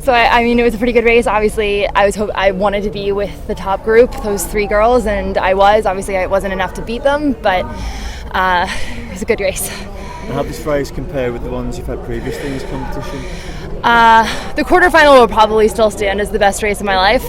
So I mean, it was a pretty good race. Obviously, I wanted to be with the top group, those 3 girls, and I was. Obviously, it wasn't enough to beat them, but it was a good race. And how does this race compare with the ones you've had previously in this competition? The quarterfinal will probably still stand as the best race of my life.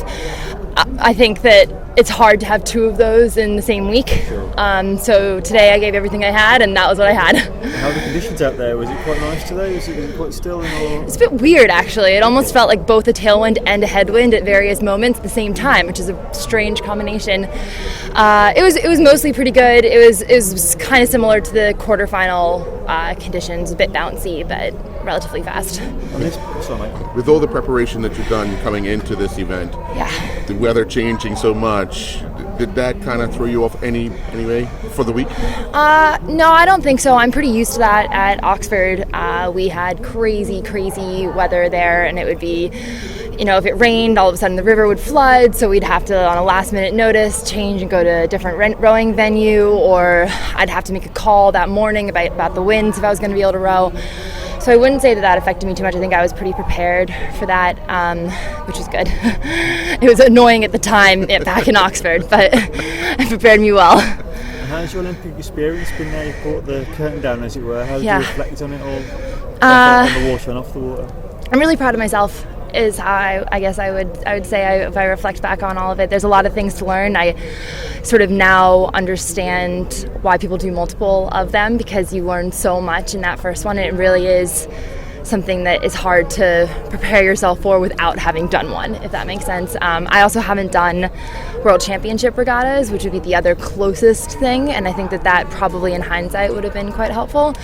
I think that it's hard to have 2 of those in the same week. Sure. So today I gave everything I had, and that was what I had. How are the conditions out there? Was it quite nice today? Was it quite still? It's a bit weird, actually. It almost felt like both a tailwind and a headwind at various moments at the same time, which is a strange combination. It was mostly pretty good. It was kind of similar to the quarterfinal conditions, a bit bouncy, but relatively fast. With all the preparation that you've done coming into this event, the weather changing so much, did that kind of throw you off anyway for the week? No, I don't think so. I'm pretty used to that at Oxford. We had crazy weather there, and it would be, if it rained, all of a sudden the river would flood, so we'd have to, on a last minute notice, change and go to a different rowing venue, or I'd have to make a call that morning about the winds if I was going to be able to row. So I wouldn't say that affected me too much. I think I was pretty prepared for that, which is good. It was annoying at the time back in Oxford, but it prepared me well. And how's your Olympic experience been there? You brought the curtain down, as it were. How did you reflect on it all? On the water and off the water? I'm really proud of myself. Is how I guess I would say if I reflect back on all of it. There's a lot of things to learn. I sort of now understand why people do multiple of them, because you learn so much in that first one, and it really is something that is hard to prepare yourself for without having done one, if that makes sense. I also haven't done World Championship regattas, which would be the other closest thing, and I think that probably in hindsight would have been quite helpful.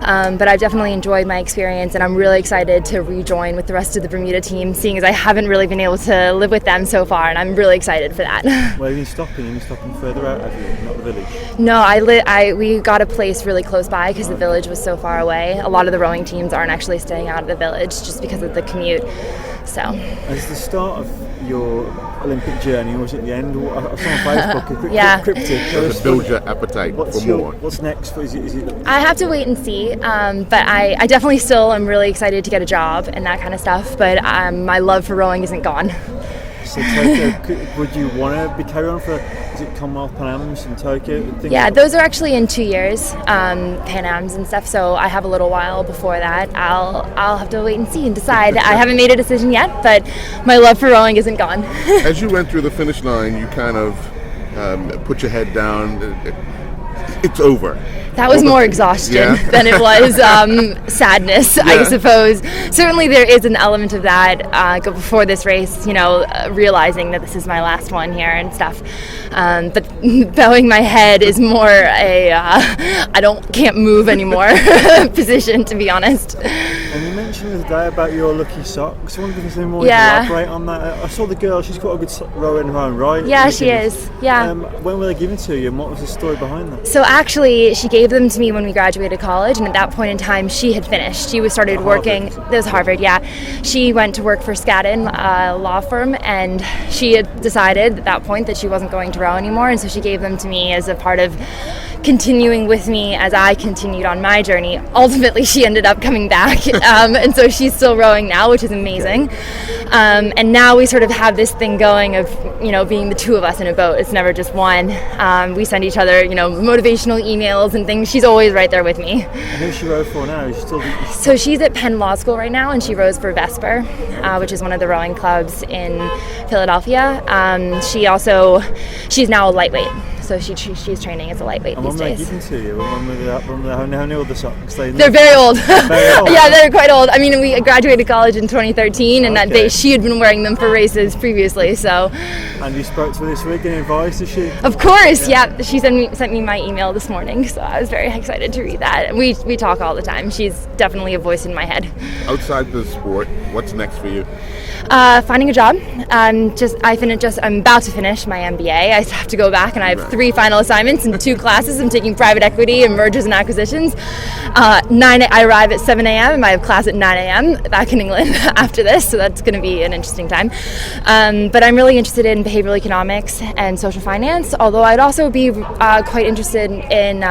But I've definitely enjoyed my experience, and I'm really excited to rejoin with the rest of the Bermuda team, seeing as I haven't really been able to live with them so far, and I'm really excited for that. Where have you been stopping? Have you been stopping further out, have you? Not the village? No, we got a place really close by because the village was so far away. A lot of the rowing teams aren't actually staying out of the village just because of the commute. So, as the start of your Olympic journey, or was it the end? I saw on Facebook cryptic. Does it build your appetite for more? What's next? Is it? I have to wait and see, but I definitely still am really excited to get a job and that kind of stuff, but my love for rowing isn't gone. So Tokyo, would you want to carry on for, is it Commonwealth Pan Ams in Tokyo? Yeah, those are actually in 2 years, Pan Ams and stuff, so I have a little while before that. I'll have to wait and see and decide. I haven't made a decision yet, but my love for rowing isn't gone. As you went through the finish line, you kind of put your head down. It's over. That was more exhaustion than it was sadness, I suppose. Certainly there is an element of that before this race, realizing that this is my last one here and stuff. But bowing my head is more can't move anymore position, to be honest. And you mentioned the other day about your lucky socks. I wonder if there's any more elaborate on that. I saw the girl, she's got a good row in her own right. Yeah, she is. Yeah. When were they given to you, and what was the story behind that? So actually, she gave them to me when we graduated college, and at that point in time, she had finished. She started working. That was Harvard, yeah. She went to work for Skadden, a law firm, and she had decided at that point that she wasn't going to row anymore, and so she gave them to me as a part of continuing with me as I continued on my journey. Ultimately, she ended up coming back, and so she's still rowing now, which is amazing. And now we sort of have this thing going of, being the 2 of us in a boat. It's never just one. We send each other, motivational emails and things. She's always right there with me. And who's she row for now? So she's at Penn Law School right now, and she rows for Vesper, which is one of the rowing clubs in Philadelphia. She's now a lightweight. So she's training as a lightweight these days. And when were they given to you? How new are the socks? They're very old. Yeah, they're quite old. I mean, we graduated college in 2013, and she had been wearing them for races previously. So. And you spoke to her this week, any advice, did she? Of course, yeah. She sent me my email this morning, so I was very excited to read that. We talk all the time. She's definitely a voice in my head. Outside the sport, what's next for you? Finding a job. I'm about to finish my MBA. I have to go back, and I have 3 final assignments and 2 classes. I'm taking private equity and mergers and acquisitions. I arrive at 7 a.m. and I have class at 9 a.m. back in England after this, so that's going to be an interesting time. But I'm really interested in behavioral economics and social finance, although I'd also be quite interested in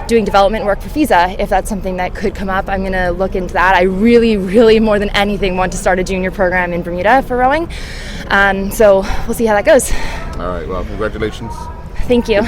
doing development work for visa, if that's something that could come up. I'm going to look into that. I really, really, more than anything, want to start a junior program in Bermuda for rowing. So we'll see how that goes. All right, well, congratulations. Thank you.